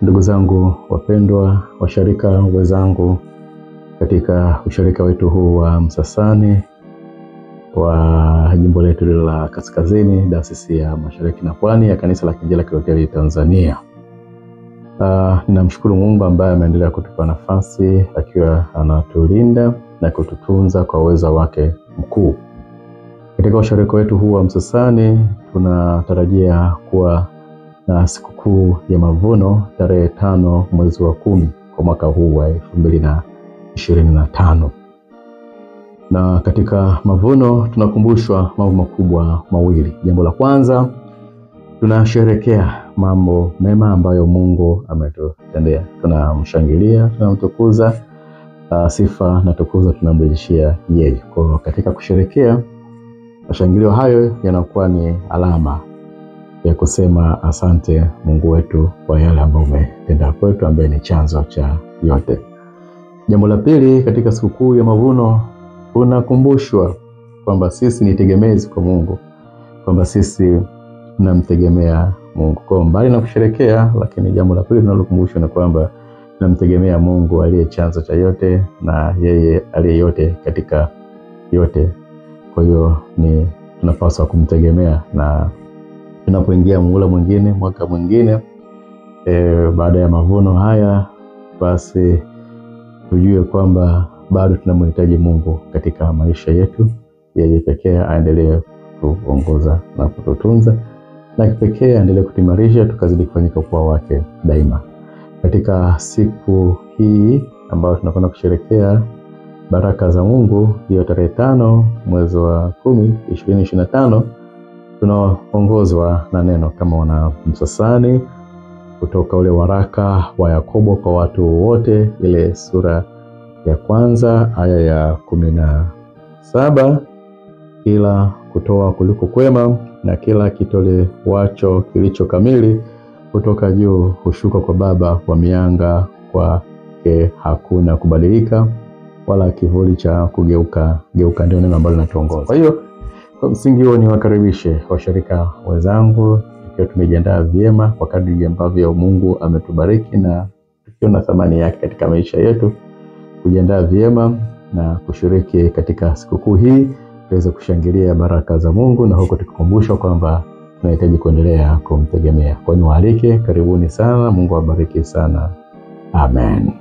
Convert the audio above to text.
Ndugu zangu wapendwa, washirika wenzangu katika ushirika wetu huu wa Msasani wa jimbo letu la Kaskazini, Dayosisi ya Mashariki na Pwani ya Kanisa la Kiinjili Kilutheri Tanzania. Ninamshukuru Mungu ambaye ameendelea kutupa nafasi akiwa anatulinda na kututunza kwa uwezo wake mkuu. Katika ushirika wetu huu wa Msasani tunatarajia kuwa na sikukuu ya mavuno tarehe 5 mwezi wa 10 kwa mwaka huu wa 2025. Na katika mavuno tunakumbushwa mambo makubwa mawili. Jambo la kwanza, tunasherehekea mambo mema ambayo Mungu ametutendea. Tunamshangilia, tunamtukuza, sifa na tukuzo tunamrejeshia yeye. Kwa katika kusherehekea, mashangilio hayo yanakuwa ni alama ya kusema asante Mungu wetu kwa yale ambayo umetenda kwetu, ambaye ni chanzo cha yote. Jambo la pili, katika sikukuu ya mavuno tunakumbushwa kwamba sisi ni tegemezi kwa Mungu, kwamba sisi tunamtegemea Mungu. Kwa mbali na kusherehekea, lakini jambo la pili tunalokumbushwa ni kwamba tunamtegemea Mungu aliye chanzo cha yote na yeye aliye yote katika yote. Kwa hiyo tunapaswa kumtegemea, na tunapoingia muhula mwingine, mwaka mwingine, baada ya mavuno haya, basi tujue kwamba bado tunamhitaji Mungu katika maisha yetu. Yeye pekee aendelee kutuongoza na kututunza, na kipekee aendelee kutuimarisha tukazidi kufanyika kwa wake daima. Katika siku hii ambayo tunakwenda kusherehekea baraka za Mungu, hiyo tarehe 5 mwezi wa 10 2025, tunaongozwa na neno kama wana Msasani kutoka ule waraka wa Yakobo kwa watu wote, ile sura ya 1 aya ya 17. Kila kutoa kuliko kwema na kila kitolewacho kilicho kamili kutoka juu hushuka kwa Baba wa mianga, kwake hakuna kubadilika wala kivuli cha kugeuka. Ndio neno ambalo linatuongoza. Kwa hiyo kwa msingi huo niwakaribishe washirika wenzangu, tukiwa tumejiandaa vyema kwa kadri ambavyo Mungu ametubariki na tukiona thamani yake katika maisha yetu, kujiandaa vyema na kushiriki katika sikukuu hii tuweze kushangilia baraka za Mungu, na huko tukikumbushwa kwamba tunahitaji kuendelea kumtegemea. Kwa hiyo niwaalike, karibuni sana. Mungu awabariki sana. Amen.